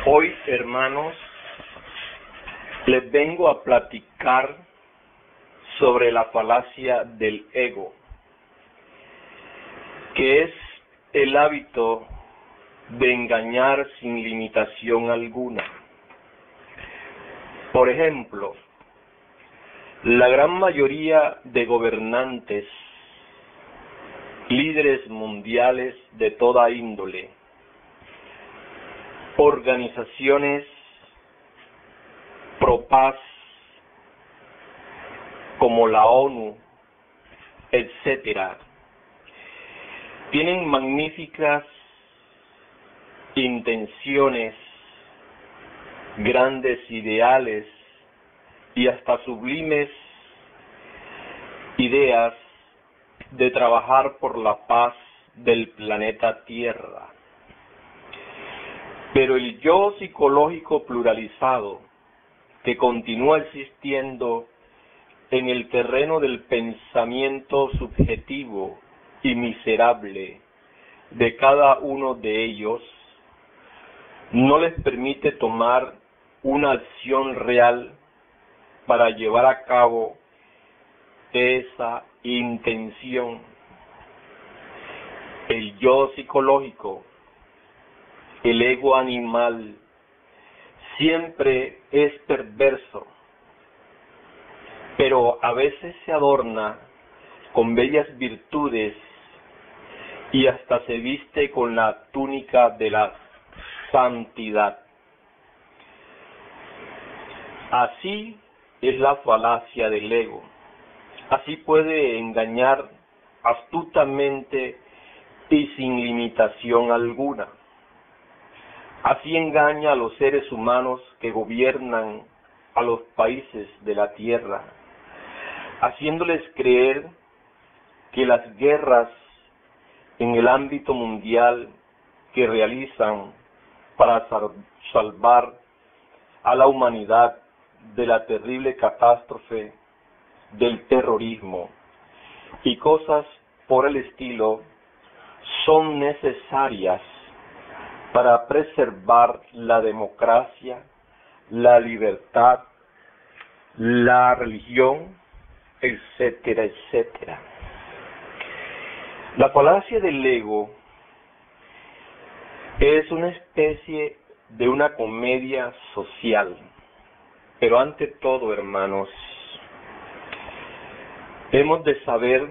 Hoy, hermanos, les vengo a platicar sobre la falacia del ego, que es el hábito de engañar sin limitación alguna. Por ejemplo, la gran mayoría de gobernantes, líderes mundiales de toda índole, organizaciones pro paz como la ONU, etcétera, tienen magníficas intenciones, grandes ideales y hasta sublimes ideas de trabajar por la paz del planeta Tierra. Pero el yo psicológico pluralizado, que continúa existiendo en el terreno del pensamiento subjetivo y miserable de cada uno de ellos, no les permite tomar una acción real para llevar a cabo esa intención. El yo psicológico, el ego animal, siempre es perverso, pero a veces se adorna con bellas virtudes y hasta se viste con la túnica de la santidad. Así es la falacia del ego. Así puede engañar astutamente y sin limitación alguna. Así engaña a los seres humanos que gobiernan a los países de la tierra, haciéndoles creer que las guerras en el ámbito mundial que realizan para salvar a la humanidad de la terrible catástrofe del terrorismo y cosas por el estilo son necesarias para preservar la democracia, la libertad, la religión, etcétera, etcétera. La falacia del ego es una especie de una comedia social, pero ante todo, hermanos, hemos de saber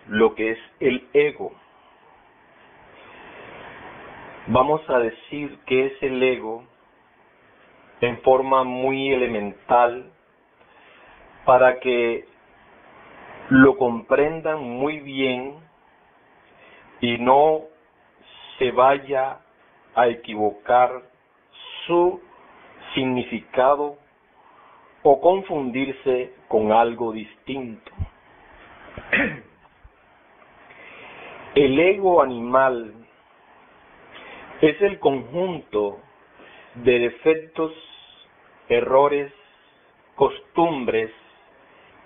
lo que es el ego. Vamos a decir que es el ego en forma muy elemental para que lo comprendan muy bien y no se vaya a equivocar su significado o confundirse con algo distinto. El ego animal es el conjunto de defectos, errores, costumbres,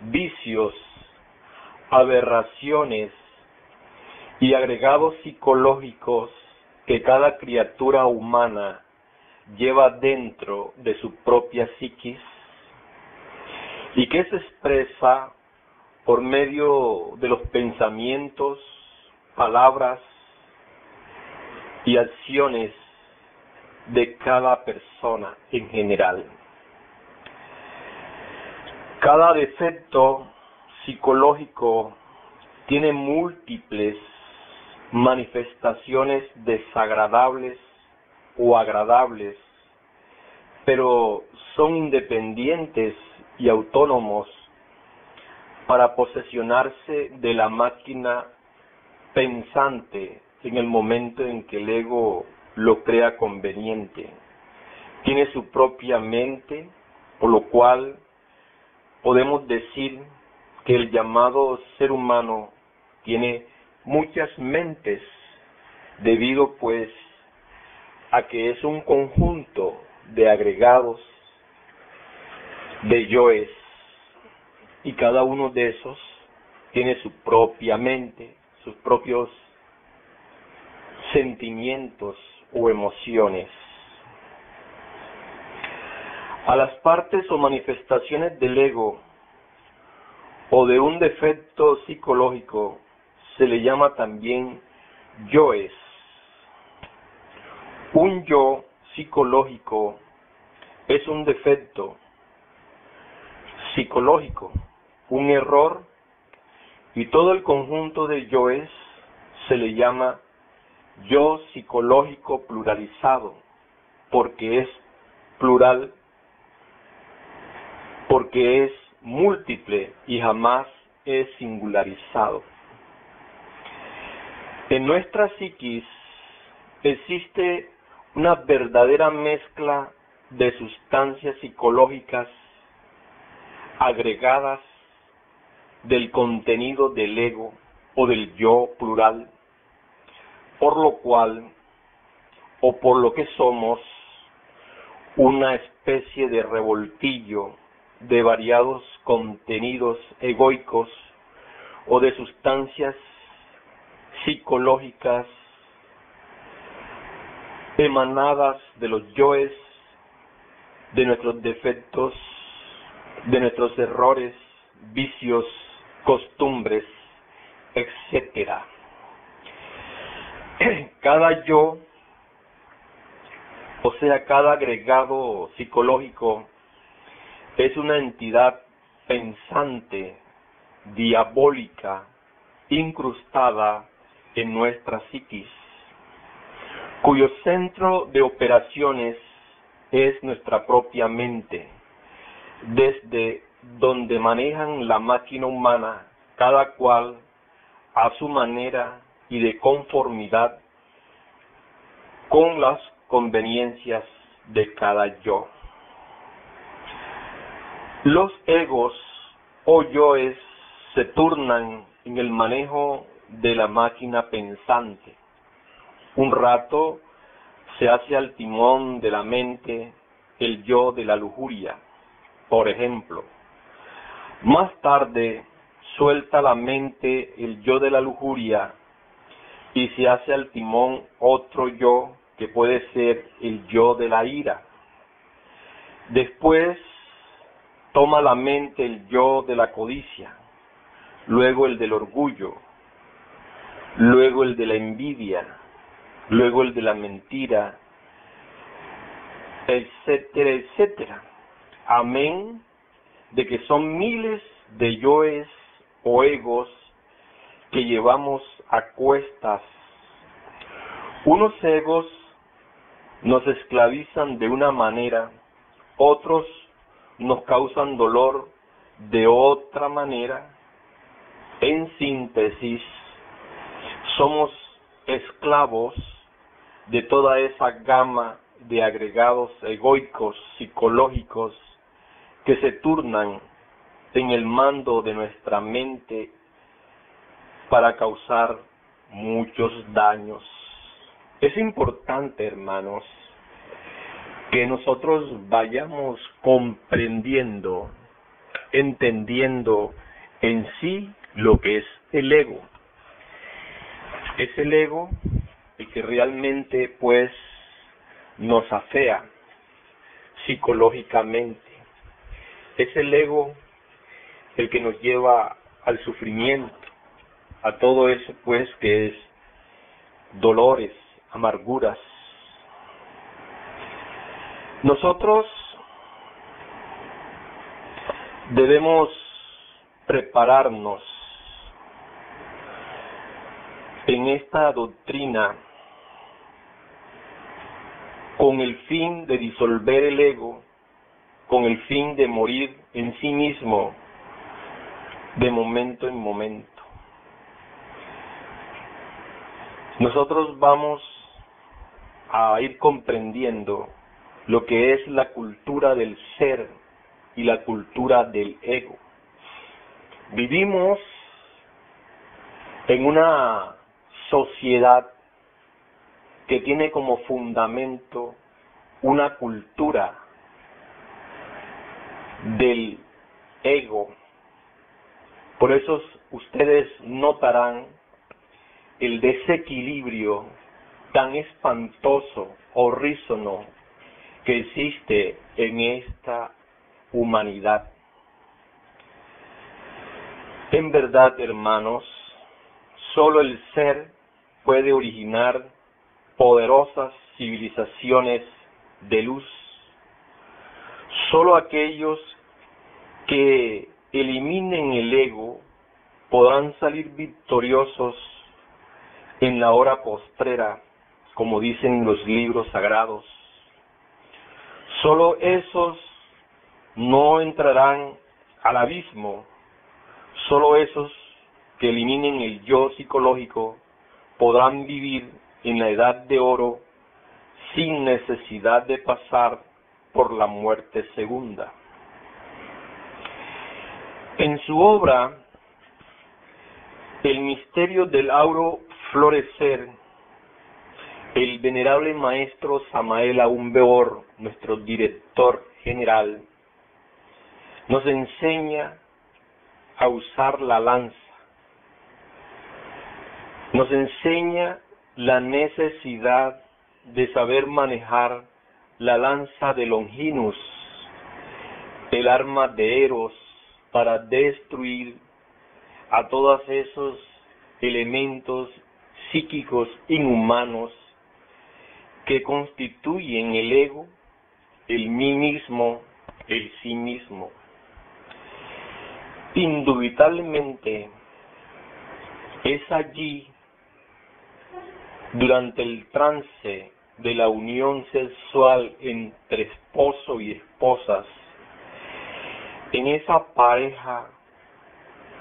vicios, aberraciones y agregados psicológicos que cada criatura humana lleva dentro de su propia psiquis y que se expresa por medio de los pensamientos, palabras y acciones de cada persona en general. Cada defecto psicológico tiene múltiples manifestaciones desagradables o agradables, pero son independientes y autónomos para posesionarse de la máquina pensante en el momento en que el ego lo crea conveniente. Tiene su propia mente, por lo cual podemos decir que el llamado ser humano tiene muchas mentes, debido pues a que es un conjunto de agregados, de yoes, y cada uno de esos tiene su propia mente, sus propios sentimientos o emociones. A las partes o manifestaciones del ego o de un defecto psicológico se le llama también yoes. Un yo psicológico es un defecto psicológico, un error, y todo el conjunto de yoes se le llama yo psicológico pluralizado, porque es plural, porque es múltiple y jamás es singularizado. En nuestra psiquis existe una verdadera mezcla de sustancias psicológicas agregadas del contenido del ego o del yo plural, por lo cual, o por lo que somos, una especie de revoltillo de variados contenidos egoicos o de sustancias psicológicas emanadas de los yoes, de nuestros defectos, de nuestros errores, vicios, costumbres, etcétera. Cada yo, o sea, cada agregado psicológico, es una entidad pensante, diabólica, incrustada en nuestra psiquis, cuyo centro de operaciones es nuestra propia mente, desde donde manejan la máquina humana, cada cual a su manera y de conformidad con las conveniencias de cada yo. Los egos o yoes se turnan en el manejo de la máquina pensante. Un rato se hace al timón de la mente el yo de la lujuria, por ejemplo. Más tarde suelta la mente el yo de la lujuria y se hace al timón otro yo que puede ser el yo de la ira. Después toma la mente el yo de la codicia, luego el del orgullo, luego el de la envidia, luego el de la mentira, etcétera, etcétera. Amén de que son miles de yoes o egos que llevamos a cuestas. Unos egos nos esclavizan de una manera, otros nos causan dolor de otra manera. En síntesis, somos esclavos de toda esa gama de agregados egoicos, psicológicos, que se turnan en el mando de nuestra mente para causar muchos daños. Es importante, hermanos, que nosotros vayamos comprendiendo, entendiendo en sí lo que es el ego. Es el ego el que realmente, pues, nos afea psicológicamente. Es el ego el que nos lleva al sufrimiento, a todo eso, pues, que es dolores, amarguras. Nosotros debemos prepararnos en esta doctrina con el fin de disolver el ego, con el fin de morir en sí mismo de momento en momento. Nosotros vamos a ir comprendiendo lo que es la cultura del ser y la cultura del ego. Vivimos en una sociedad que tiene como fundamento una cultura del ego. Por eso ustedes notarán el desequilibrio tan espantoso, horrísono, que existe en esta humanidad. En verdad, hermanos, solo el ser puede originar poderosas civilizaciones de luz. Solo aquellos que eliminen el ego podrán salir victoriosos en la hora postrera, como dicen los libros sagrados. Solo esos no entrarán al abismo. Solo esos que eliminen el yo psicológico podrán vivir en la edad de oro sin necesidad de pasar por la muerte segunda. En su obra, El misterio del auro florecer, el venerable maestro Samael Aún Weor, nuestro director general, nos enseña a usar la lanza. Nos enseña la necesidad de saber manejar la lanza de Longinus, el arma de Eros, para destruir a todos esos elementos psíquicos inhumanos que constituyen el ego, el mí mismo, el sí mismo. Indubitablemente es allí, durante el trance de la unión sexual entre esposo y esposas, en esa pareja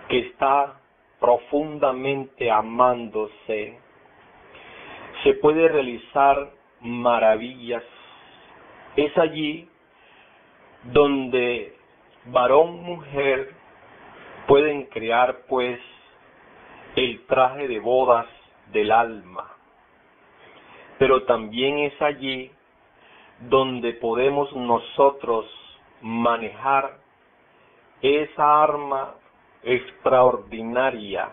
que está profundamente amándose, se puede realizar maravillas. Es allí donde varón, mujer pueden crear pues el traje de bodas del alma. Pero también es allí donde podemos nosotros manejar esa arma extraordinaria,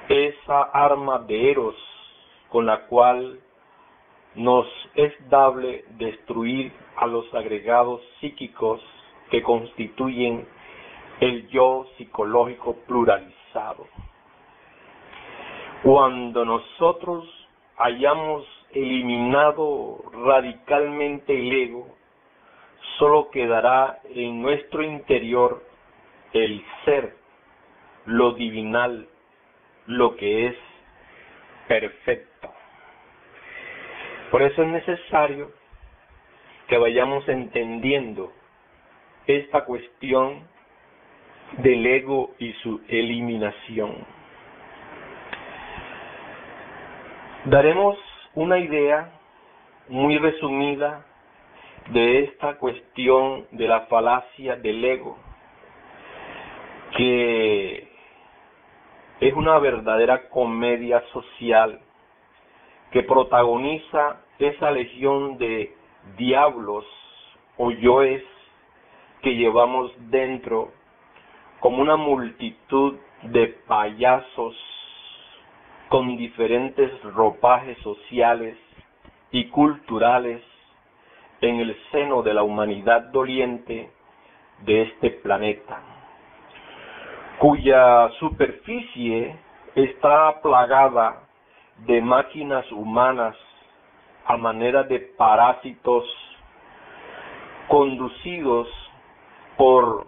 esa arma de Eros con la cual nos es dable destruir a los agregados psíquicos que constituyen el yo psicológico pluralizado. Cuando nosotros hayamos eliminado radicalmente el ego, solo quedará en nuestro interior el ser, lo divinal, lo que es perfecto. Por eso es necesario que vayamos entendiendo esta cuestión del ego y su eliminación. Daremos una idea muy resumida de esta cuestión de la falacia del ego, que es una verdadera comedia social que protagoniza esa legión de diablos o yoes que llevamos dentro, como una multitud de payasos con diferentes ropajes sociales y culturales en el seno de la humanidad doliente de este planeta, cuya superficie está plagada de máquinas humanas a manera de parásitos conducidos por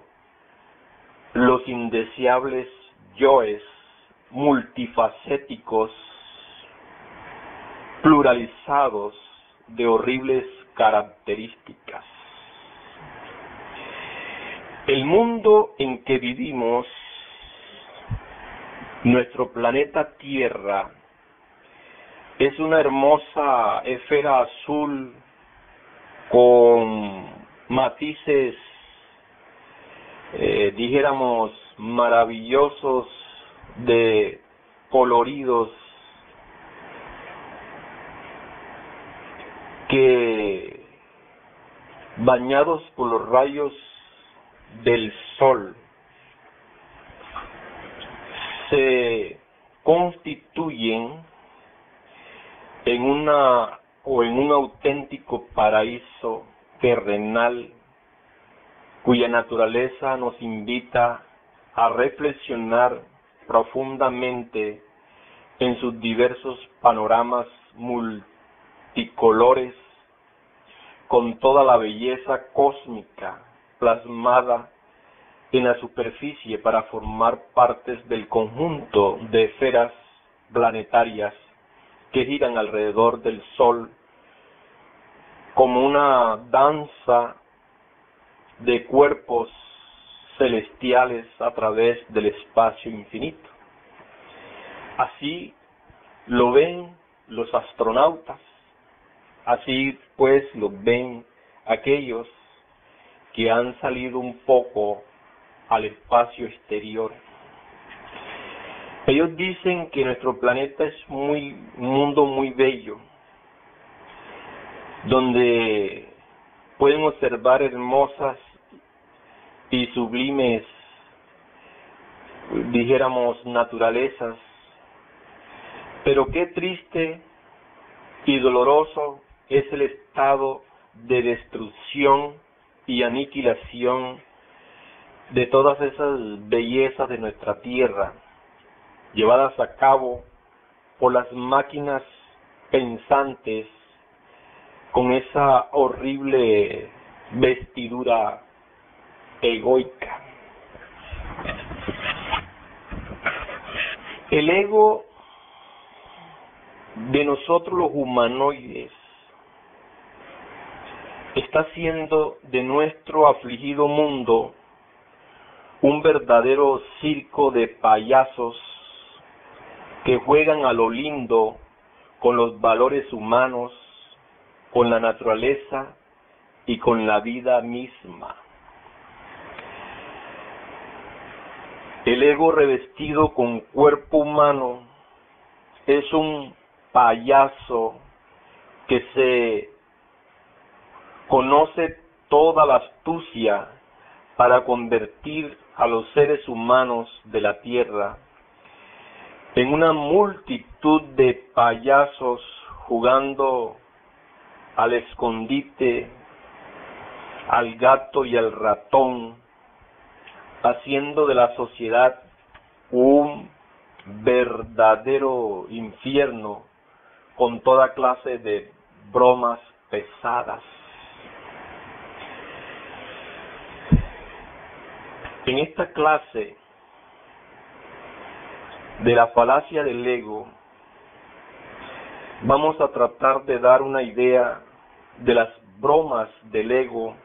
los indeseables yoes multifacéticos, pluralizados de horribles características. El mundo en que vivimos, nuestro planeta Tierra, es una hermosa esfera azul con matices, dijéramos, maravillosos de coloridos que, bañados por los rayos del sol, se constituyen en una o en un auténtico paraíso terrenal cuya naturaleza nos invita a reflexionar profundamente en sus diversos panoramas multicolores, con toda la belleza cósmica plasmada en la superficie para formar partes del conjunto de esferas planetarias que giran alrededor del Sol como una danza de cuerpos celestiales a través del espacio infinito. Así lo ven los astronautas, así pues lo ven aquellos que han salido un poco al espacio exterior. Ellos dicen que nuestro planeta es un mundo muy bello, donde pueden observar hermosas y sublimes, dijéramos, naturalezas, pero qué triste y doloroso es el estado de destrucción y aniquilación de todas esas bellezas de nuestra tierra, llevadas a cabo por las máquinas pensantes con esa horrible vestidura egoica. El ego de nosotros los humanoides está haciendo de nuestro afligido mundo un verdadero circo de payasos que juegan a lo lindo con los valores humanos, con la naturaleza y con la vida misma. El ego revestido con cuerpo humano es un payaso que se conoce toda la astucia para convertir a los seres humanos de la tierra en una multitud de payasos jugando al escondite, al gato y al ratón, haciendo de la sociedad un verdadero infierno con toda clase de bromas pesadas. En esta clase de la falacia del ego, vamos a tratar de dar una idea de las bromas del ego,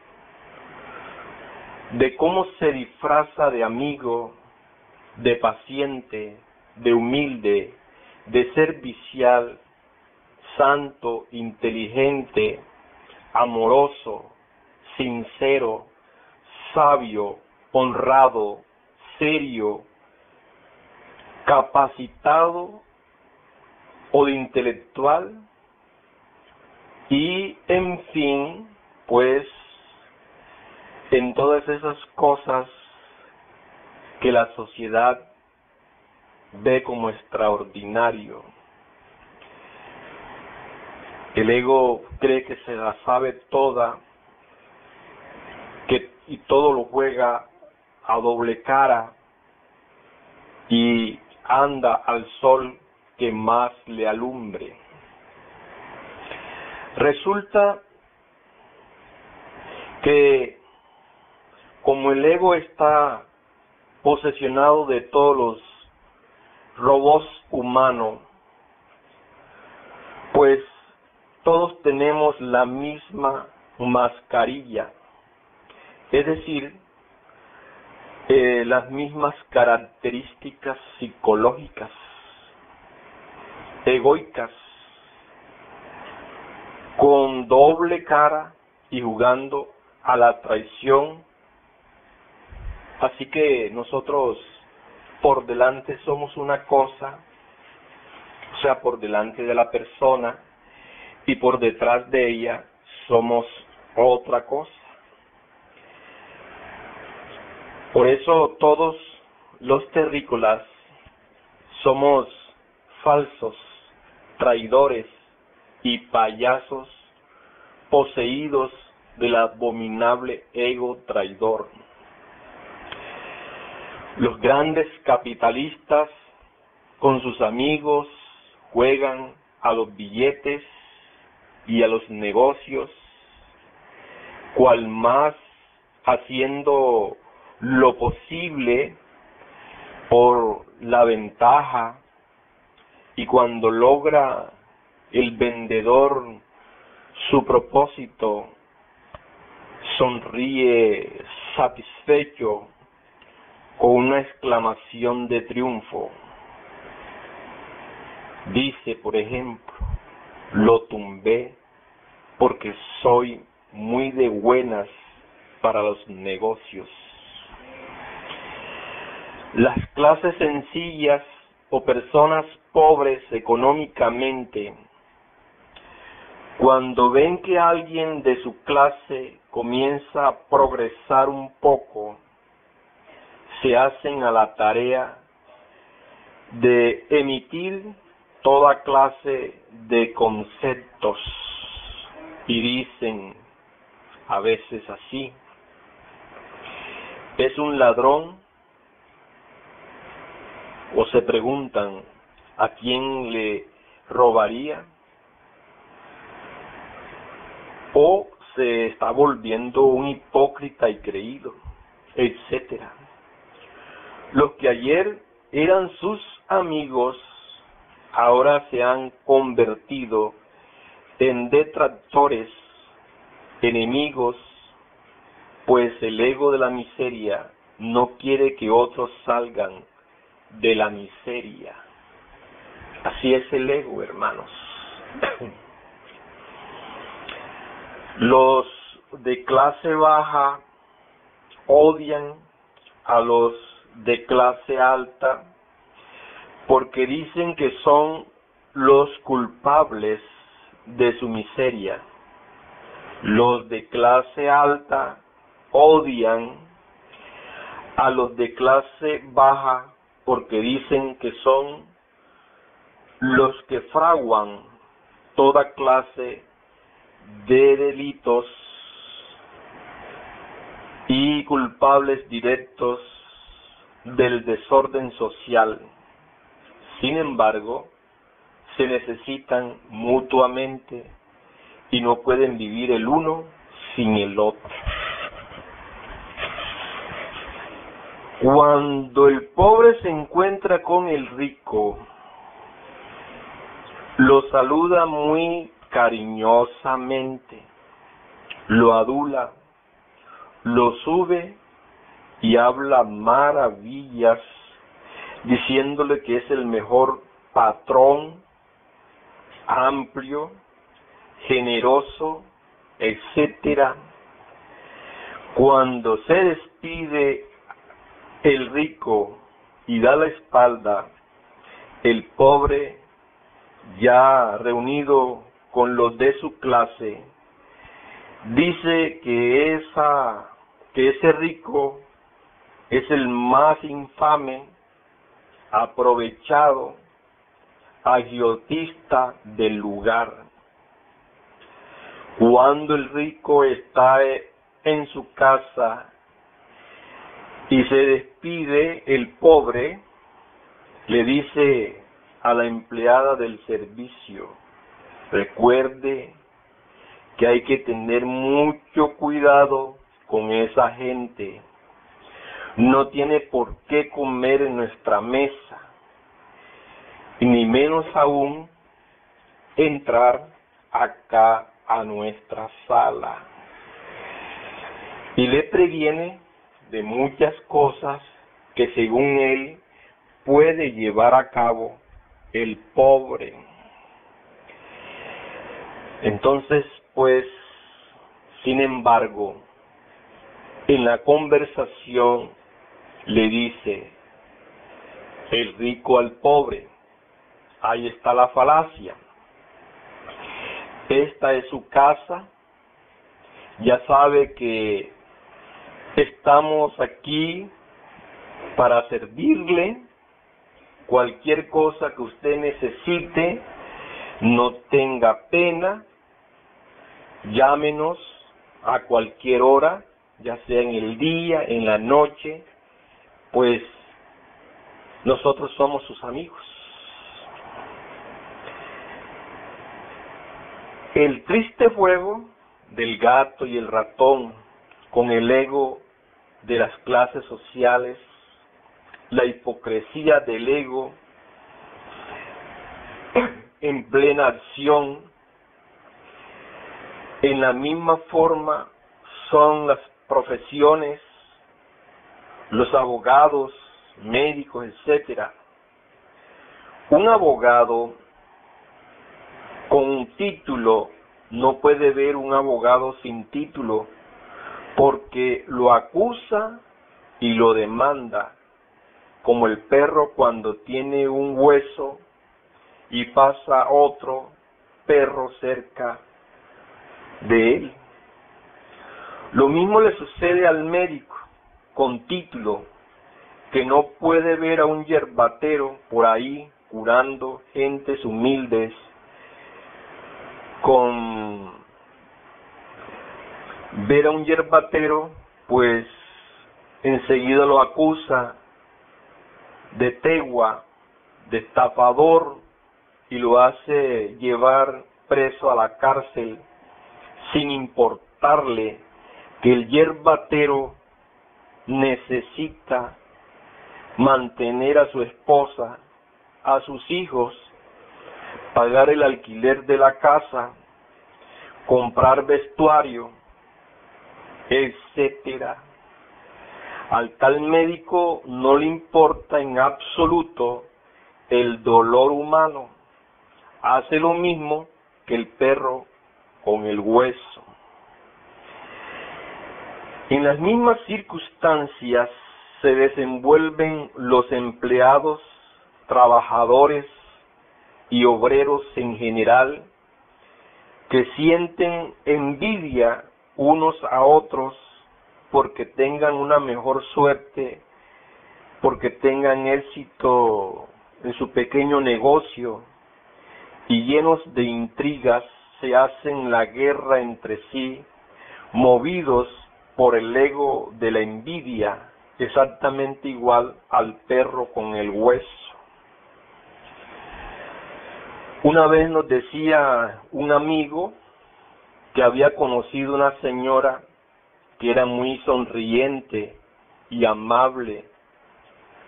de cómo se disfraza de amigo, de paciente, de humilde, de servicial, santo, inteligente, amoroso, sincero, sabio, honrado, serio, capacitado o de intelectual, y en fin, pues en todas esas cosas que la sociedad ve como extraordinario. El ego cree que se la sabe toda, y todo lo juega a doble cara y anda al sol que más le alumbre. Resulta que como el ego está posesionado de todos los robots humanos, pues todos tenemos la misma mascarilla, es decir, las mismas características psicológicas, egoicas, con doble cara y jugando a la traición. Así que nosotros por delante somos una cosa, o sea, por delante de la persona, y por detrás de ella somos otra cosa. Por eso todos los terrícolas somos falsos, traidores, y payasos poseídos del abominable ego traidor. Los grandes capitalistas con sus amigos juegan a los billetes y a los negocios, cual más haciendo lo posible por la ventaja, y cuando logra el vendedor su propósito, sonríe satisfecho con una exclamación de triunfo. Dice, por ejemplo, lo tumbé porque soy muy de buenas para los negocios. Las clases sencillas o personas pobres económicamente, cuando ven que alguien de su clase comienza a progresar un poco, se hacen a la tarea de emitir toda clase de conceptos y dicen a veces así: ¿es un ladrón? O se preguntan, ¿a quién le robaría? O se está volviendo un hipócrita y creído, etcétera. Los que ayer eran sus amigos ahora se han convertido en detractores, enemigos, pues el ego de la miseria no quiere que otros salgan de la miseria. Así es el ego, hermanos. Los de clase baja odian a los de clase alta porque dicen que son los culpables de su miseria. Los de clase alta odian a los de clase baja porque dicen que son los que fraguan toda clase de delitos y culpables directos del desorden social. Sin embargo, se necesitan mutuamente y no pueden vivir el uno sin el otro. Cuando el pobre se encuentra con el rico, lo saluda muy cariñosamente, lo adula, lo sube y habla maravillas, diciéndole que es el mejor patrón, amplio, generoso, etcétera. Cuando se despide el rico y da la espalda, el pobre, ya reunido con los de su clase, dice que ese rico es el más infame, aprovechado, agiotista del lugar. Cuando el rico está en su casa y se despide, el pobre le dice a la empleada del servicio: recuerde que hay que tener mucho cuidado con esa gente. No tiene por qué comer en nuestra mesa, y ni menos aún entrar acá a nuestra sala. Y le previene de muchas cosas que según él puede llevar a cabo el pobre. Entonces, pues, sin embargo, en la conversación le dice el rico al pobre: ahí está la falacia. Esta es su casa, ya sabe que estamos aquí para servirle. Cualquier cosa que usted necesite, No tenga pena, llámenos a cualquier hora, ya sea en el día, en la noche, pues nosotros somos sus amigos. El triste juego del gato y el ratón con el ego de las clases sociales, la hipocresía del ego en plena acción, en la misma forma son las profesiones, los abogados, médicos, etcétera. Un abogado con un título no puede ver un abogado sin título, porque lo acusa y lo demanda, como el perro cuando tiene un hueso y pasa otro perro cerca de él. Lo mismo le sucede al médico con título, que no puede ver a un yerbatero por ahí curando gentes humildes con ver a un yerbatero, pues enseguida lo acusa de tegua, de estafador, y lo hace llevar preso a la cárcel sin importarle que el yerbatero necesita mantener a su esposa, a sus hijos, pagar el alquiler de la casa, comprar vestuario, etcétera. Al tal médico no le importa en absoluto el dolor humano. Hace lo mismo que el perro con el hueso. En las mismas circunstancias se desenvuelven los empleados, trabajadores y obreros en general, que sienten envidia unos a otros porque tengan una mejor suerte, porque tengan éxito en su pequeño negocio, y llenos de intrigas se hacen la guerra entre sí, movidos por el ego de la envidia, exactamente igual al perro con el hueso. Una vez nos decía un amigo que había conocido una señora que era muy sonriente y amable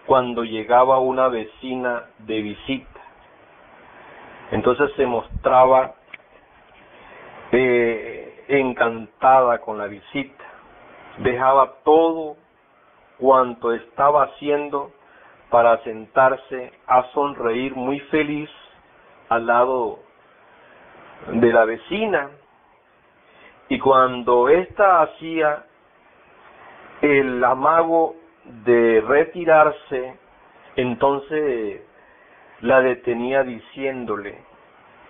cuando llegaba una vecina de visita. Entonces se mostraba encantada con la visita. Dejaba todo cuanto estaba haciendo para sentarse a sonreír muy feliz al lado de la vecina. Y cuando ésta hacía el amago de retirarse, entonces la detenía diciéndole: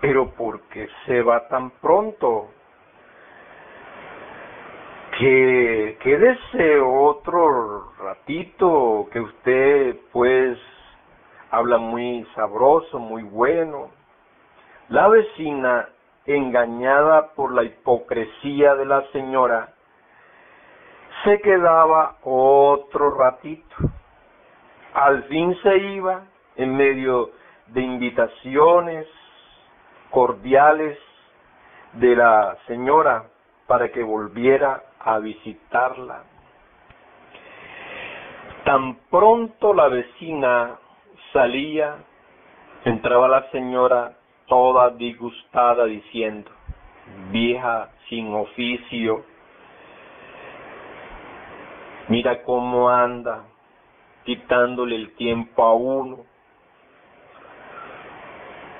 pero ¿por qué se va tan pronto? Que quédese otro ratito, que usted pues habla muy sabroso, muy bueno. La vecina, engañada por la hipocresía de la señora, se quedaba otro ratito. Al fin se iba en medio de invitaciones cordiales de la señora para que volviera a visitarla. Tan pronto la vecina salía, entraba la señora toda disgustada diciendo: vieja sin oficio, mira cómo anda, quitándole el tiempo a uno.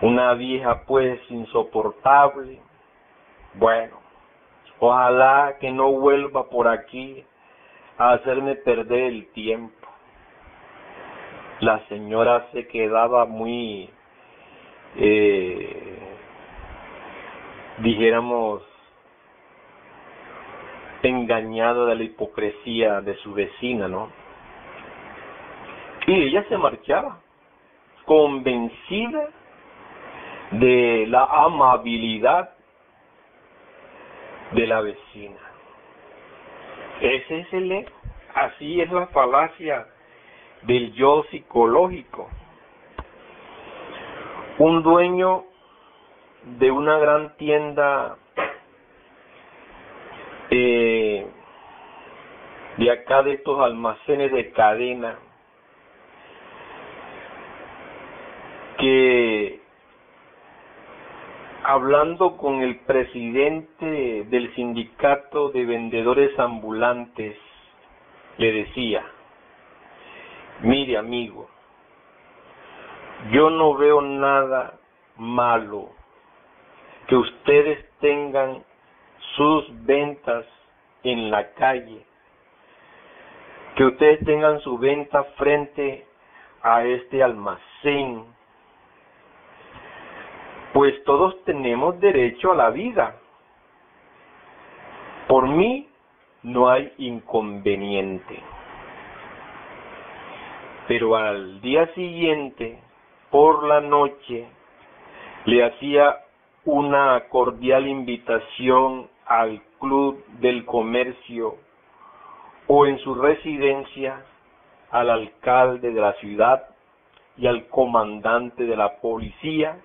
Una vieja pues insoportable. Bueno, ojalá que no vuelva por aquí a hacerme perder el tiempo. La señora se quedaba muy, dijéramos, engañada de la hipocresía de su vecina, ¿no? Y ella se marchaba, convencida de la amabilidad de la vecina. Ese es el ego. Así es la falacia del yo psicológico. Un dueño de una gran tienda de acá, de estos almacenes de cadena, que hablando con el presidente del sindicato de vendedores ambulantes, le decía: mire, amigo, yo no veo nada malo que ustedes tengan sus ventas en la calle, que ustedes tengan su venta frente a este almacén, pues todos tenemos derecho a la vida. Por mí no hay inconveniente. Pero al día siguiente, por la noche, le hacía una cordial invitación al Club del Comercio o en su residencia al alcalde de la ciudad y al comandante de la policía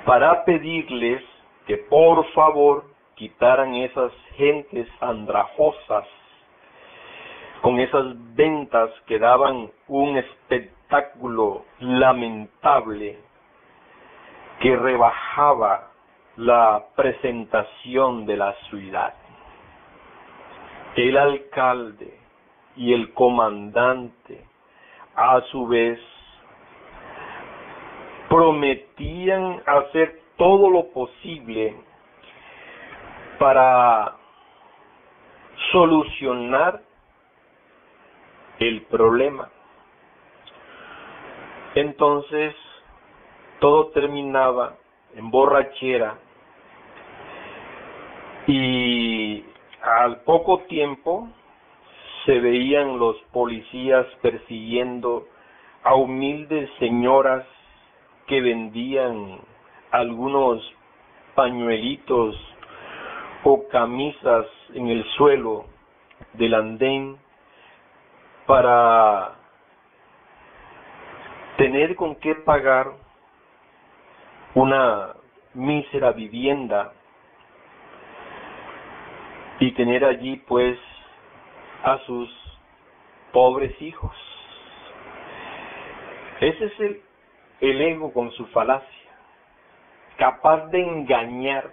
para pedirles que por favor quitaran esas gentes andrajosas con esas ventas que daban un espectáculo lamentable que rebajaba la presentación de la ciudad. El alcalde y el comandante, a su vez, prometían hacer todo lo posible para solucionar el problema. Entonces, todo terminaba en borrachera y al poco tiempo se veían los policías persiguiendo a humildes señoras que vendían algunos pañuelitos o camisas en el suelo del andén para tener con qué pagar una mísera vivienda y tener allí pues a sus pobres hijos. Ese es el ego con su falacia, capaz de engañar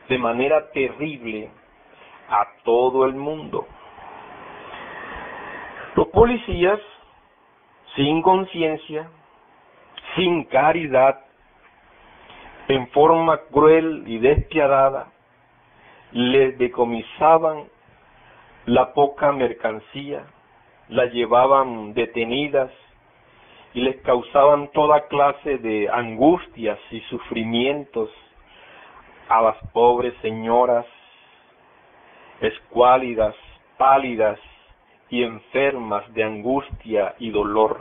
de manera terrible a todo el mundo. Los policías, sin conciencia, sin caridad, en forma cruel y despiadada, les decomisaban la poca mercancía, la llevaban detenidas y les causaban toda clase de angustias y sufrimientos a las pobres señoras escuálidas, pálidas y enfermas de angustia y dolor.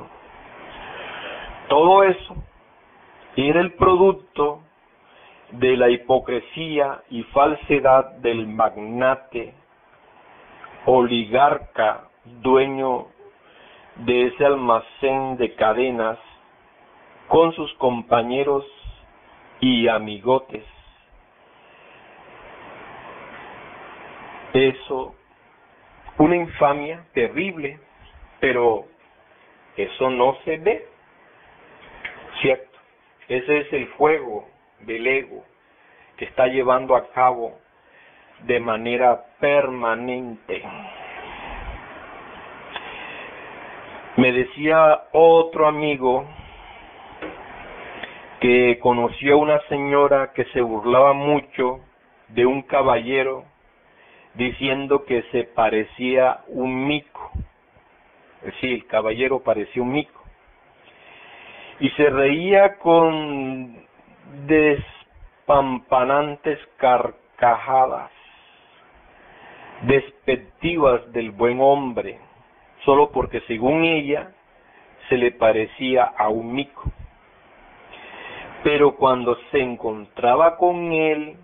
Todo eso era el producto de la hipocresía y falsedad del magnate, oligarca, dueño de ese almacén de cadenas, con sus compañeros y amigotes. Eso, una infamia terrible, pero eso no se ve, ¿cierto? Ese es el juego del ego que está llevando a cabo de manera permanente. Me decía otro amigo que conoció a una señora que se burlaba mucho de un caballero diciendo que se parecía un mico. Sí, el caballero parecía un mico. Y se reía con despampanantes carcajadas despectivas del buen hombre, solo porque según ella se le parecía a un mico. pero cuando se encontraba con él,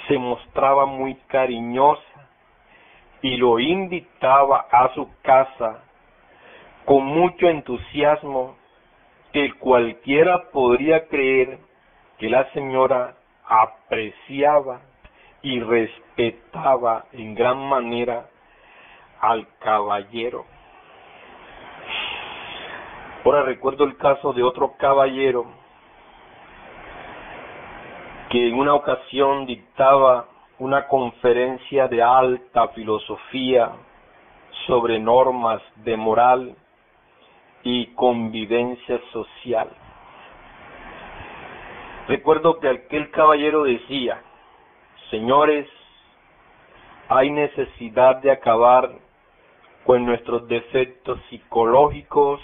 se mostraba muy cariñosa y lo invitaba a su casa con mucho entusiasmo, que cualquiera podría creer que la señora apreciaba y respetaba en gran manera al caballero. Ahora recuerdo el caso de otro caballero que en una ocasión dictaba una conferencia de alta filosofía sobre normas de moral y convivencia social. Recuerdo que aquel caballero decía: señores, hay necesidad de acabar con nuestros defectos psicológicos,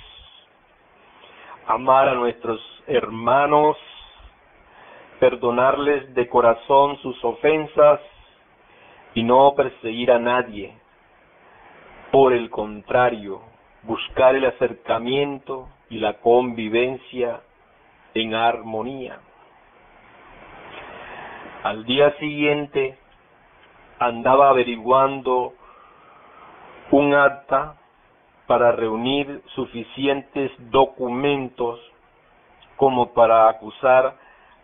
amar a nuestros hermanos, perdonarles de corazón sus ofensas y no perseguir a nadie. Por el contrario, buscar el acercamiento y la convivencia en armonía. Al día siguiente andaba averiguando un acta para reunir suficientes documentos como para acusar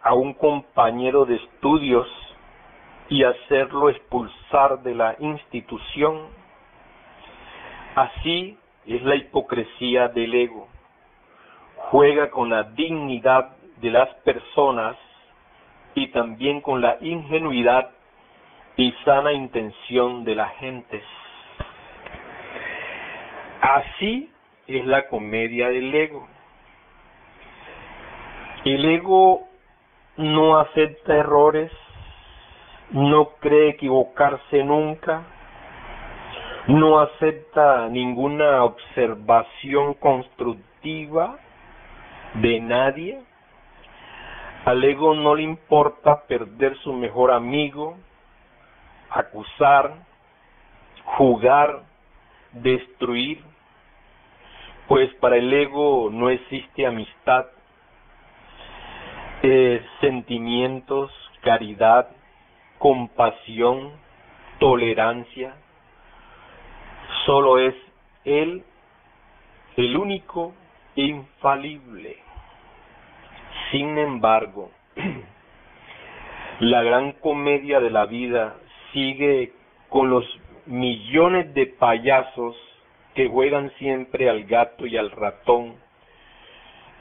a un compañero de estudios y hacerlo expulsar de la institución. Así es la hipocresía del ego. Juega con la dignidad de las personas y también con la ingenuidad y sana intención de la gente. Así es la comedia del ego. El ego no acepta errores, no cree equivocarse nunca, no acepta ninguna observación constructiva de nadie. Al ego no le importa perder su mejor amigo, acusar, jugar, destruir, pues para el ego no existe amistad, sentimientos, caridad, compasión, tolerancia. Solo es él, el único infalible. Sin embargo, la gran comedia de la vida sigue con los millones de payasos que juegan siempre al gato y al ratón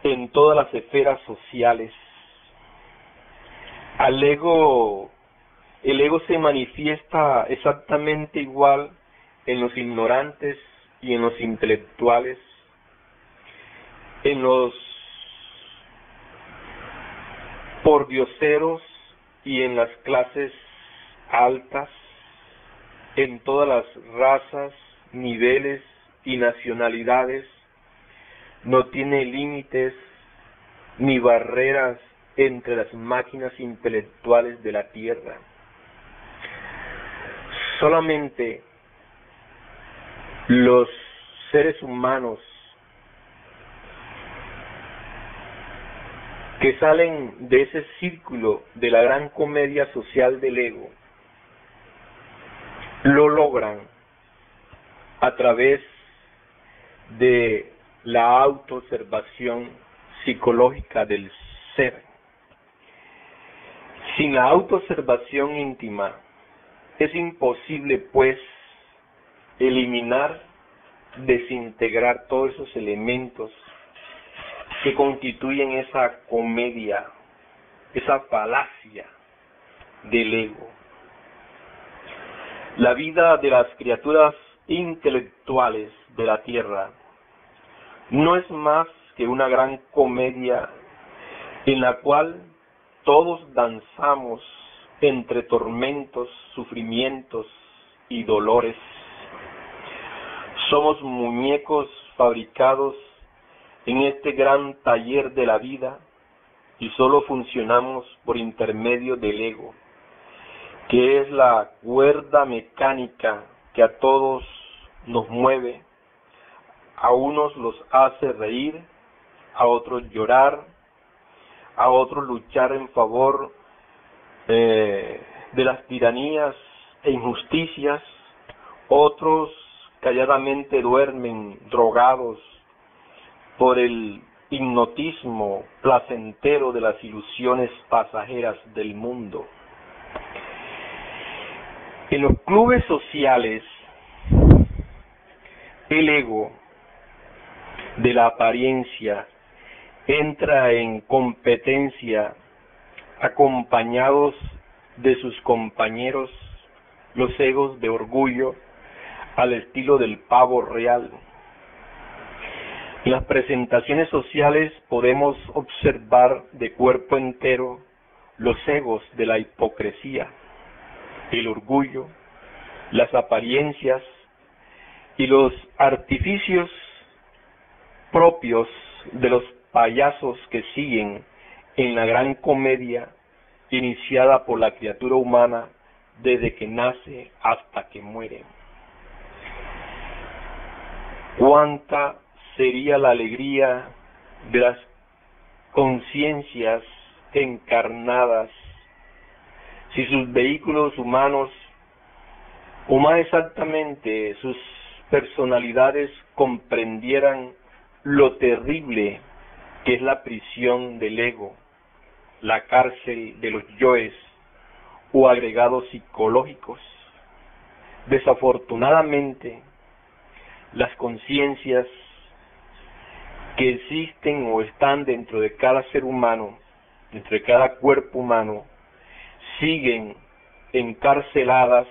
en todas las esferas sociales. El ego se manifiesta exactamente igual en los ignorantes y en los intelectuales, en los pordioseros y en las clases altas, en todas las razas, niveles y nacionalidades. No tiene límites ni barreras entre las máquinas intelectuales de la tierra. Solamente los seres humanos que salen de ese círculo de la gran comedia social del ego lo logran a través de la autoobservación psicológica del ser. Sin la autoobservación íntima es imposible, pues, eliminar, desintegrar todos esos elementos que constituyen esa comedia, esa falacia del ego. La vida de las criaturas intelectuales de la tierra no es más que una gran comedia en la cual todos danzamos entre tormentos, sufrimientos y dolores. Somos muñecos fabricados en este gran taller de la vida y solo funcionamos por intermedio del ego, que es la cuerda mecánica que a todos nos mueve. A unos los hace reír, a otros llorar, a otros luchar en favor de las tiranías e injusticias, otros calladamente duermen drogados por el hipnotismo placentero de las ilusiones pasajeras del mundo. En los clubes sociales, el ego de la apariencia entra en competencia acompañados de sus compañeros, los egos de orgullo, al estilo del pavo real. En las presentaciones sociales podemos observar de cuerpo entero los egos de la hipocresía, el orgullo, las apariencias y los artificios propios de los payasos que siguen en la gran comedia iniciada por la criatura humana desde que nace hasta que muere. ¿Cuánta sería la alegría de las conciencias encarnadas si sus vehículos humanos, o más exactamente sus personalidades, comprendieran lo terrible que es la prisión del ego, la cárcel de los yoes o agregados psicológicos? Desafortunadamente, las conciencias que existen o están dentro de cada ser humano, dentro de cada cuerpo humano, siguen encarceladas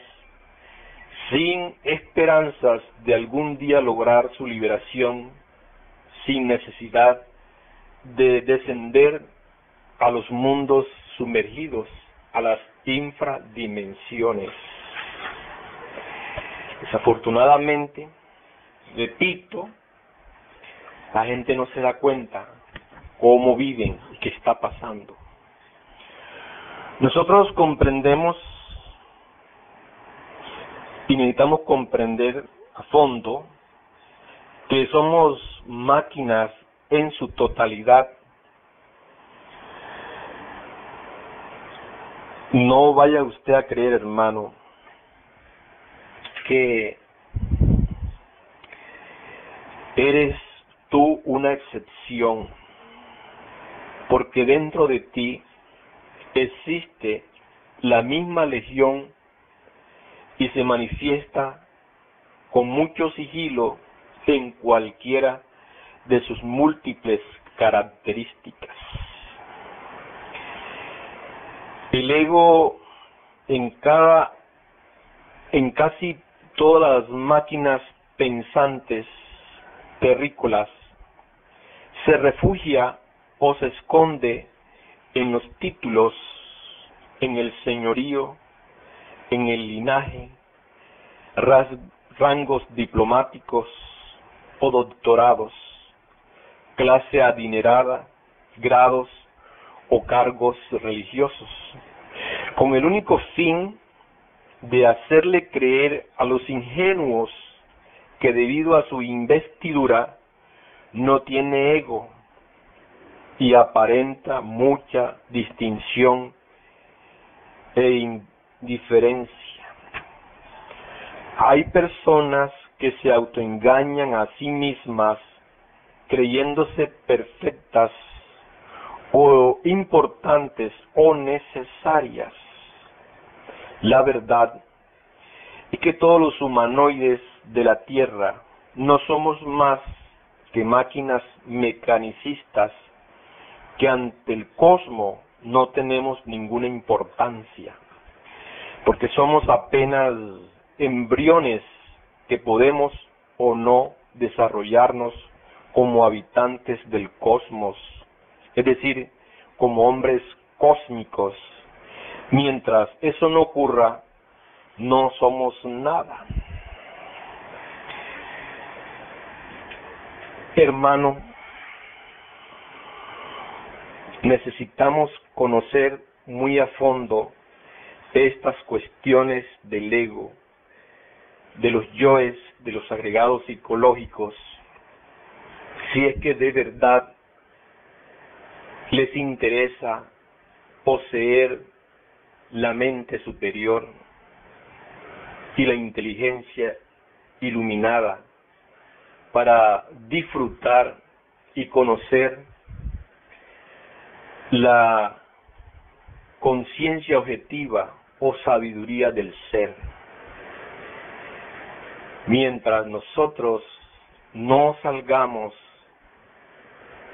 sin esperanzas de algún día lograr su liberación, sin necesidad de descender a los mundos sumergidos, a las infradimensiones. Desafortunadamente, repito, la gente no se da cuenta cómo viven y qué está pasando. Nosotros comprendemos y necesitamos comprender a fondo que somos máquinas en su totalidad. No vaya usted a creer, hermano, que eres tú una excepción, porque dentro de ti existe la misma legión y se manifiesta con mucho sigilo en cualquiera de sus múltiples características. El ego en casi todas las máquinas pensantes terrícolas se refugia o se esconde en los títulos, en el señorío, en el linaje, rangos diplomáticos o doctorados, clase adinerada, grados o cargos religiosos, con el único fin de hacerle creer a los ingenuos que debido a su investidura no tiene ego y aparenta mucha distinción e indiferencia. Hay personas que se autoengañan a sí mismas creyéndose perfectas o importantes o necesarias. La verdad es que todos los humanoides de la Tierra no somos más que máquinas mecanicistas que ante el cosmos no tenemos ninguna importancia, porque somos apenas embriones que podemos o no desarrollarnos como habitantes del cosmos, es decir, como hombres cósmicos. Mientras eso no ocurra, no somos nada. Hermano, necesitamos conocer muy a fondo estas cuestiones del ego, de los yoes, de los agregados psicológicos, si es que de verdad les interesa poseer la mente superior y la inteligencia iluminada para disfrutar y conocer la conciencia objetiva o sabiduría del ser. Mientras nosotros no salgamos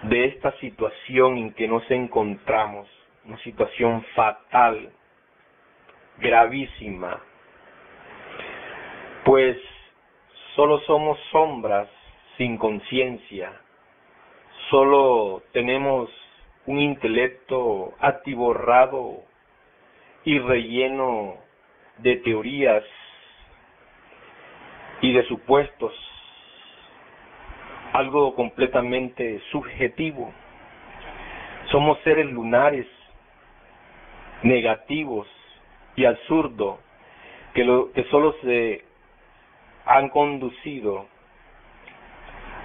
de esta situación en que nos encontramos, una situación fatal, gravísima, pues solo somos sombras sin conciencia, solo tenemos un intelecto atiborrado y relleno de teorías y de supuestos, algo completamente subjetivo. Somos seres lunares, negativos y absurdos, que solo se han conducido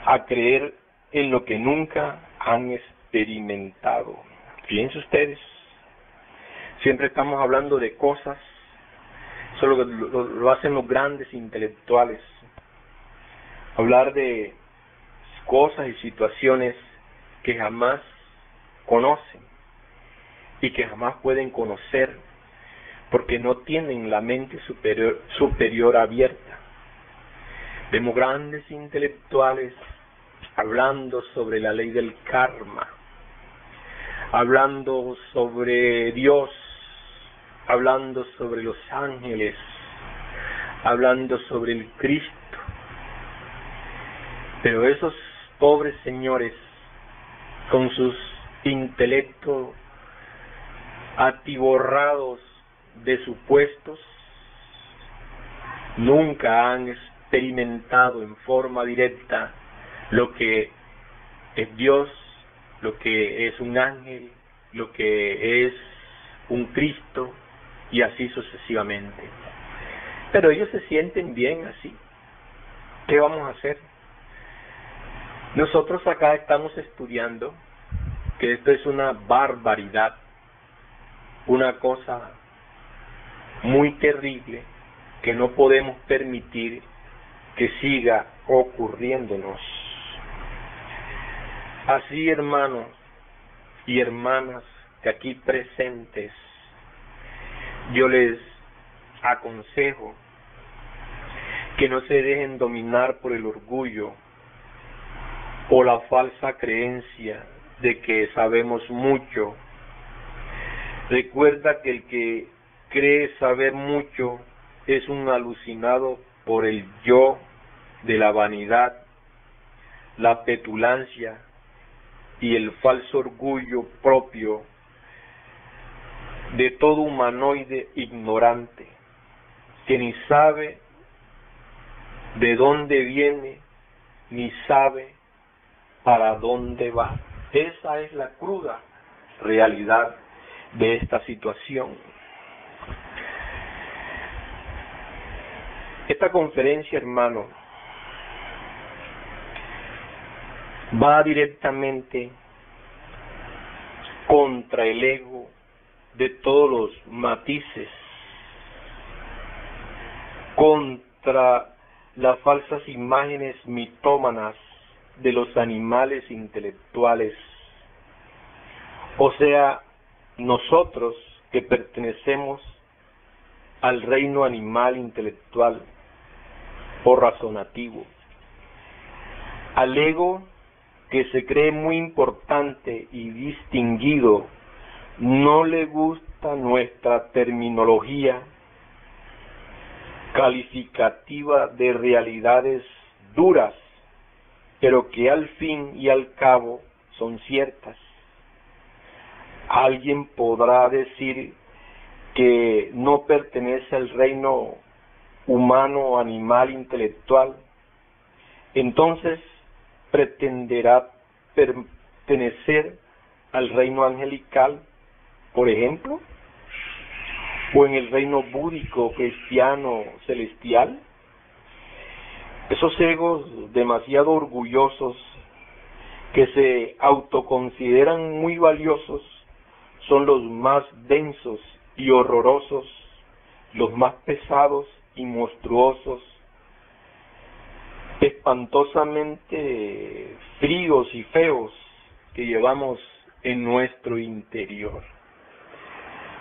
a creer en lo que nunca han experimentado. Fíjense ustedes, siempre estamos hablando de cosas, eso lo hacen los grandes intelectuales, hablar de cosas y situaciones que jamás conocen y que jamás pueden conocer porque no tienen la mente superior abierta. Vemos grandes intelectuales hablando sobre la ley del karma, hablando sobre Dios, hablando sobre los ángeles, hablando sobre el Cristo. Pero esos pobres señores, con sus intelectos atiborrados de supuestos, nunca han experimentado en forma directa lo que es Dios, lo que es un ángel, lo que es un Cristo, y así sucesivamente. Pero ellos se sienten bien así. ¿Qué vamos a hacer? Nosotros acá estamos estudiando que esto es una barbaridad, una cosa muy terrible que no podemos permitir que siga ocurriéndonos. Así, hermanos y hermanas que aquí presentes, yo les aconsejo que no se dejen dominar por el orgullo o la falsa creencia de que sabemos mucho. Recuerda que el que cree saber mucho es un alucinado por el yo de la vanidad, la petulancia y el falso orgullo propio de todo humanoide ignorante, que ni sabe de dónde viene, ni sabe para dónde va. Esa es la cruda realidad de esta situación. Esta conferencia, hermano, va directamente contra el ego de todos los matices, contra las falsas imágenes mitómanas de los animales intelectuales, o sea, nosotros que pertenecemos al reino animal intelectual o razonativo, al ego que se cree muy importante y distinguido. No le gusta nuestra terminología calificativa de realidades duras, pero que al fin y al cabo son ciertas. Alguien podrá decir que no pertenece al reino humano o animal intelectual, entonces pretenderá pertenecer al reino angelical, por ejemplo, o en el reino búdico, cristiano, celestial. Esos egos demasiado orgullosos que se autoconsideran muy valiosos son los más densos y horrorosos, los más pesados y monstruosos, espantosamente fríos y feos que llevamos en nuestro interior.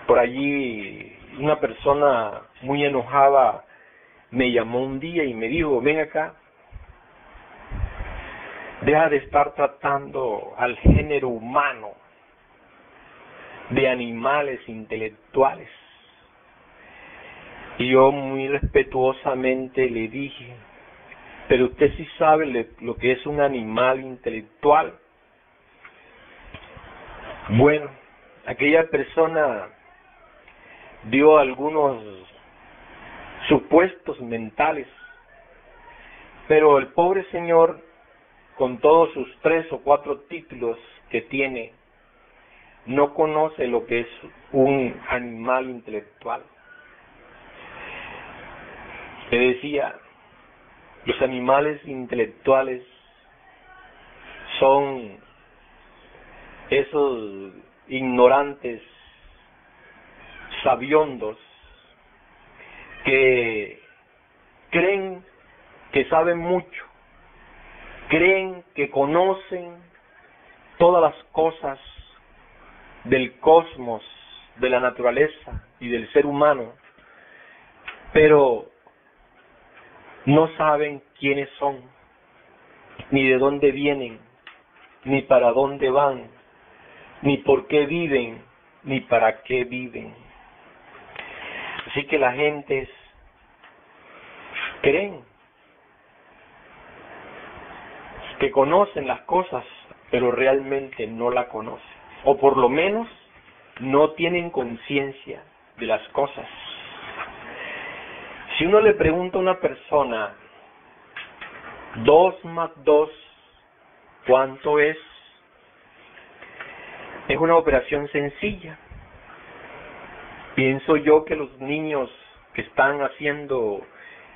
Por allí una persona muy enojada me llamó un día y me dijo: ven acá, deja de estar tratando al género humano de animales intelectuales. Y yo muy respetuosamente le dije: pero usted sí sabe lo que es un animal intelectual. Bueno, aquella persona dio algunos supuestos mentales, pero el pobre señor, con todos sus 3 o 4 títulos que tiene, no conoce lo que es un animal intelectual. Le decía: los animales intelectuales son esos ignorantes, sabiondos, que creen que saben mucho, creen que conocen todas las cosas del cosmos, de la naturaleza y del ser humano, pero no saben quiénes son, ni de dónde vienen, ni para dónde van, ni por qué viven, ni para qué viven. Así que las gentes creen que conocen las cosas, pero realmente no la conocen, o por lo menos no tienen conciencia de las cosas. Si uno le pregunta a una persona: 2 más 2, ¿cuánto es? Es una operación sencilla. Pienso yo que los niños que están haciendo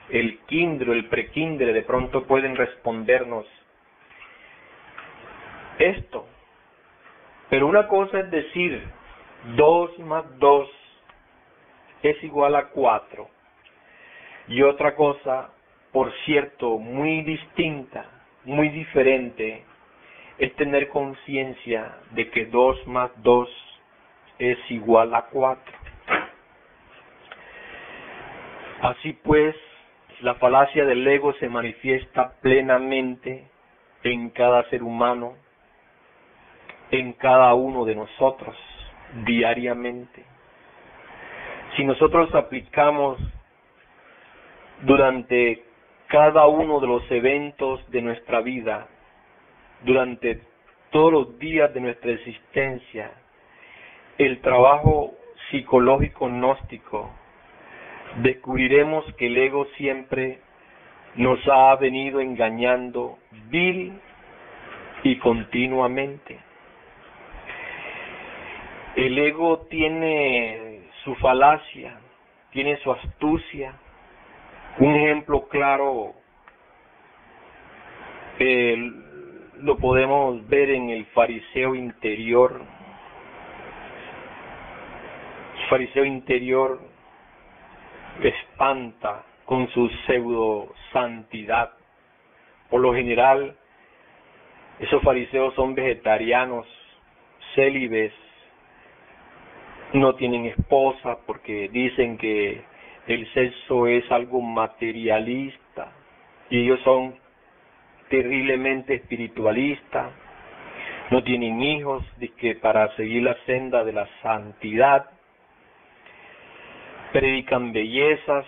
el kinder o el prekinder de pronto pueden respondernos esto. Pero una cosa es decir 2 más 2 es igual a 4. Y otra cosa, por cierto, muy distinta, muy diferente, es tener conciencia de que 2 más 2 es igual a 4. Así pues, la falacia del ego se manifiesta plenamente en cada ser humano, en cada uno de nosotros, diariamente. Si nosotros aplicamos durante cada uno de los eventos de nuestra vida, durante todos los días de nuestra existencia, el trabajo psicológico gnóstico, descubriremos que el ego siempre nos ha venido engañando vil y continuamente. El ego tiene su falacia, tiene su astucia. Un ejemplo claro lo podemos ver en el fariseo interior. El fariseo interior espanta con su pseudo santidad. Por lo general, esos fariseos son vegetarianos, célibes, no tienen esposa porque dicen que el sexo es algo materialista, y ellos son terriblemente espiritualistas, no tienen hijos, que para seguir la senda de la santidad, predican bellezas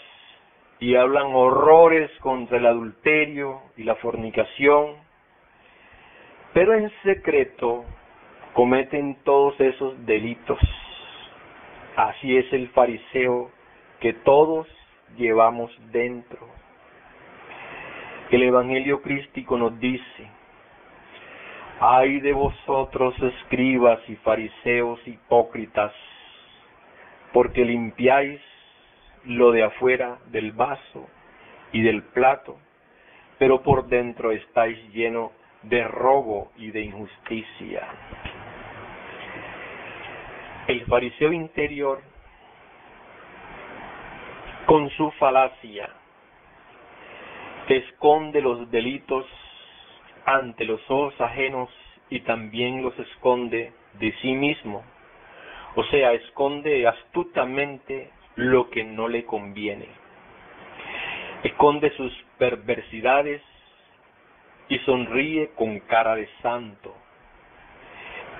y hablan horrores contra el adulterio y la fornicación, pero en secreto cometen todos esos delitos. Así es el fariseo que todos llevamos dentro. El Evangelio crístico nos dice: ay de vosotros, escribas y fariseos hipócritas, porque limpiáis lo de afuera del vaso y del plato, pero por dentro estáis llenos de robo y de injusticia. El fariseo interior, con su falacia, esconde los delitos ante los ojos ajenos y también los esconde de sí mismo. O sea, esconde astutamente lo que no le conviene. Esconde sus perversidades y sonríe con cara de santo.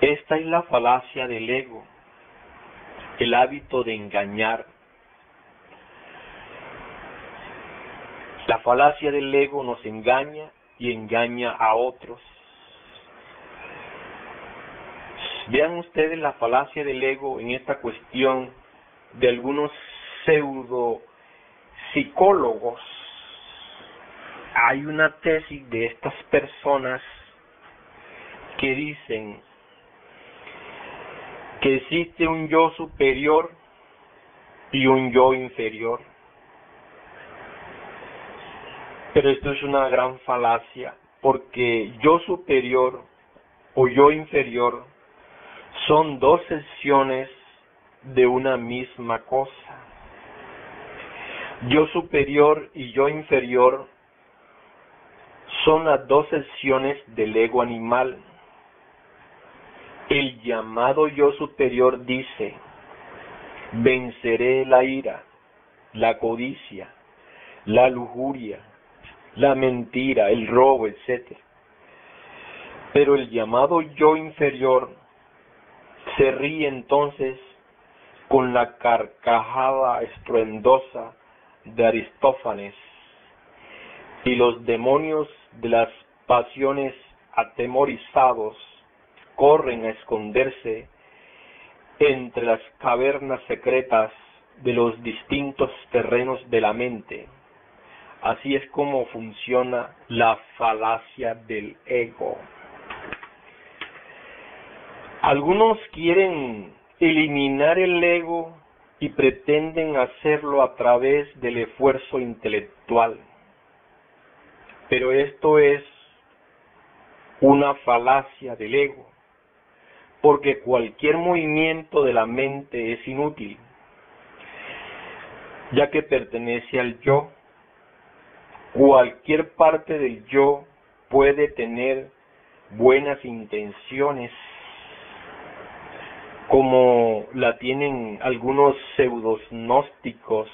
Esta es la falacia del ego, el hábito de engañar. La falacia del ego nos engaña y engaña a otros. Vean ustedes la falacia del ego en esta cuestión de algunos pseudo psicólogos. Hay una tesis de estas personas que dicen que existe un yo superior y un yo inferior. Pero esto es una gran falacia, porque yo superior o yo inferior son dos secciones de una misma cosa. Yo superior y yo inferior son las dos secciones del ego animal. El llamado yo superior dice: venceré la ira, la codicia, la lujuria, la mentira, el robo, etc. Pero el llamado yo inferior se ríe entonces con la carcajada estruendosa de Aristófanes, y los demonios de las pasiones atemorizados corren a esconderse entre las cavernas secretas de los distintos terrenos de la mente. Así es como funciona la falacia del ego. Algunos quieren eliminar el ego y pretenden hacerlo a través del esfuerzo intelectual. Pero esto es una falacia del ego, porque cualquier movimiento de la mente es inútil, ya que pertenece al yo. Cualquier parte del yo puede tener buenas intenciones, como la tienen algunos pseudognósticos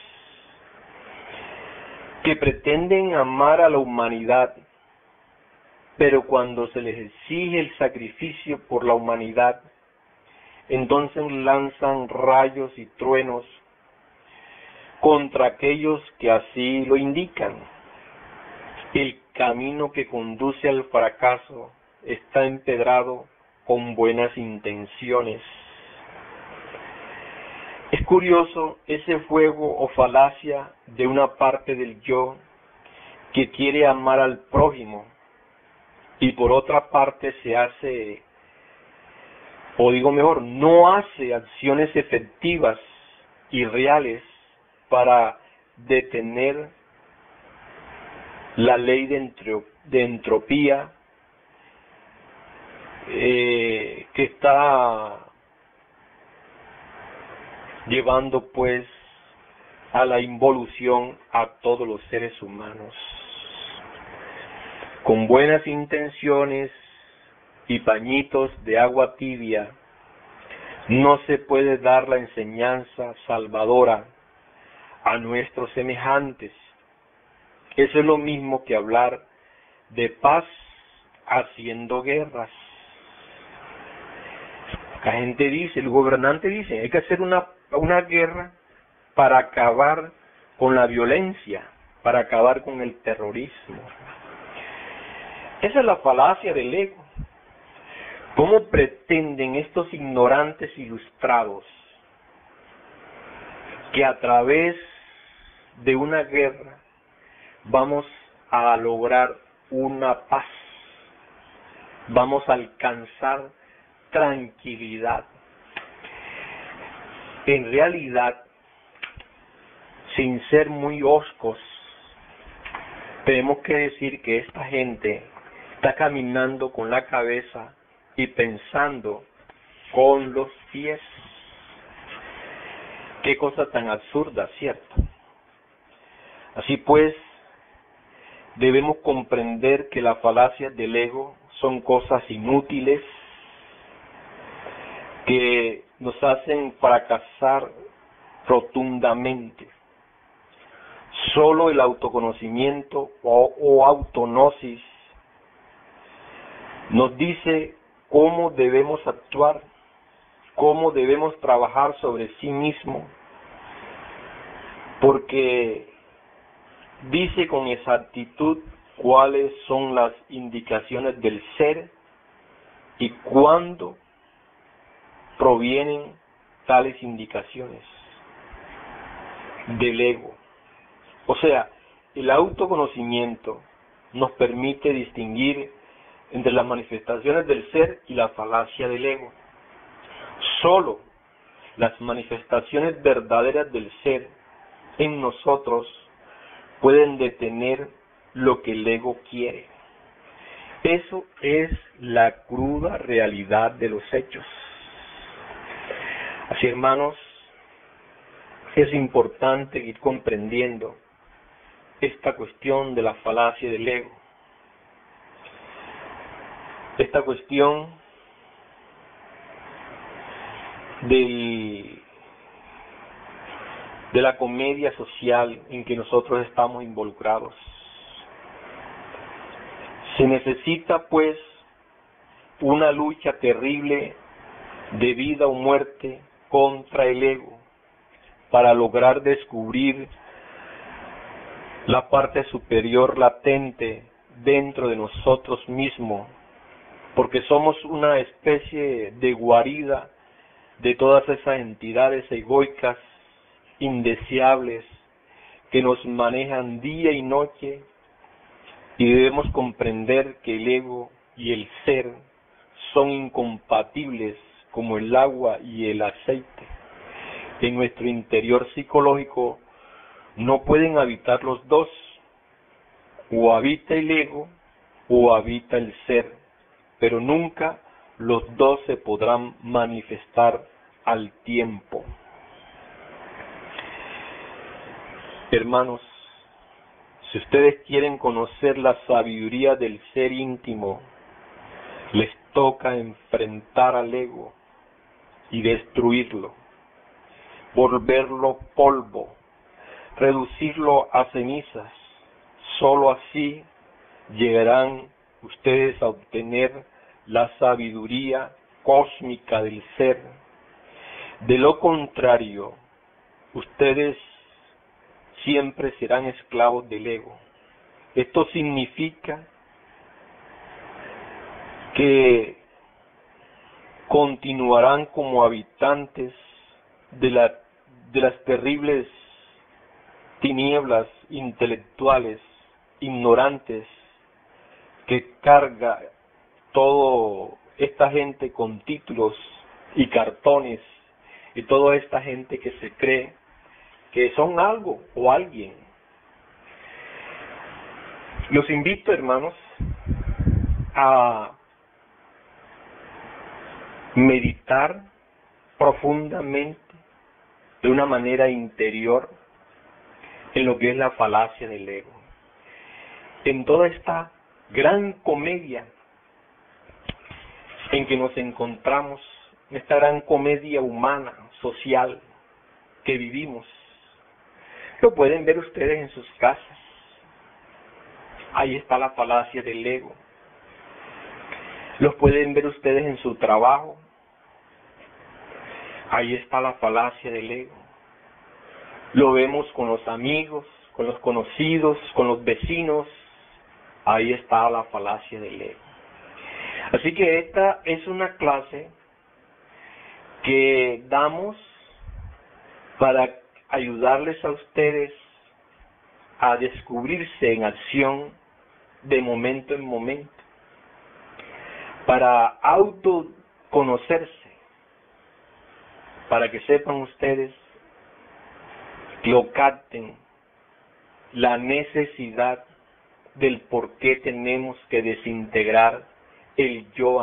que pretenden amar a la humanidad, pero cuando se les exige el sacrificio por la humanidad, entonces lanzan rayos y truenos contra aquellos que así lo indican. El camino que conduce al fracaso está empedrado con buenas intenciones. Es curioso ese fuego o falacia de una parte del yo que quiere amar al prójimo y por otra parte se hace, o digo mejor, no hace acciones efectivas y reales para detener la ley de entropía que está llevando pues a la involución a todos los seres humanos. Con buenas intenciones y pañitos de agua tibia no se puede dar la enseñanza salvadora a nuestros semejantes. Eso es lo mismo que hablar de paz haciendo guerras. La gente dice, el gobernante dice, hay que hacer una guerra para acabar con la violencia, para acabar con el terrorismo. Esa es la falacia del ego. ¿Cómo pretenden estos ignorantes ilustrados que a través de una guerra vamos a lograr una paz, vamos a alcanzar tranquilidad? En realidad, sin ser muy hoscos, tenemos que decir que esta gente está caminando con la cabeza y pensando con los pies. Qué cosa tan absurda, ¿cierto? Así pues, debemos comprender que las falacias del ego son cosas inútiles que nos hacen fracasar rotundamente. Solo el autoconocimiento o autognosis nos dice cómo debemos actuar, cómo debemos trabajar sobre sí mismo, porque dice con exactitud cuáles son las indicaciones del ser y cuándo provienen tales indicaciones del ego. O sea, el autoconocimiento nos permite distinguir entre las manifestaciones del ser y la falacia del ego. Solo las manifestaciones verdaderas del ser en nosotros pueden detener lo que el ego quiere. Eso es la cruda realidad de los hechos. Así, hermanos, es importante ir comprendiendo esta cuestión de la falacia del ego. Esta cuestión de la comedia social en que nosotros estamos involucrados. Se necesita, pues, una lucha terrible de vida o muerte contra el ego para lograr descubrir la parte superior latente dentro de nosotros mismos, porque somos una especie de guarida de todas esas entidades egoicas, indeseables, que nos manejan día y noche, y debemos comprender que el ego y el ser son incompatibles como el agua y el aceite. En nuestro interior psicológico no pueden habitar los dos, o habita el ego o habita el ser, pero nunca los dos se podrán manifestar al tiempo. Hermanos, si ustedes quieren conocer la sabiduría del ser íntimo, les toca enfrentar al ego y destruirlo, volverlo polvo, reducirlo a cenizas. Solo así llegarán ustedes a obtener la sabiduría cósmica del ser. De lo contrario, ustedes siempre serán esclavos del ego. Esto significa que continuarán como habitantes de las terribles tinieblas intelectuales, ignorantes, que carga toda esta gente con títulos y cartones, y toda esta gente que se cree que son algo o alguien. Los invito, hermanos, a meditar profundamente, de una manera interior, en lo que es la falacia del ego, en toda esta gran comedia en que nos encontramos, esta gran comedia humana, social, que vivimos. Lo pueden ver ustedes en sus casas. Ahí está la falacia del ego. Los pueden ver ustedes en su trabajo. Ahí está la falacia del ego. Lo vemos con los amigos, con los conocidos, con los vecinos. Ahí está la falacia del ego. Así que esta es una clase que damos para ayudarles a ustedes a descubrirse en acción de momento en momento, para autoconocerse, para que sepan ustedes, que lo capten, la necesidad del por qué tenemos que desintegrar el yo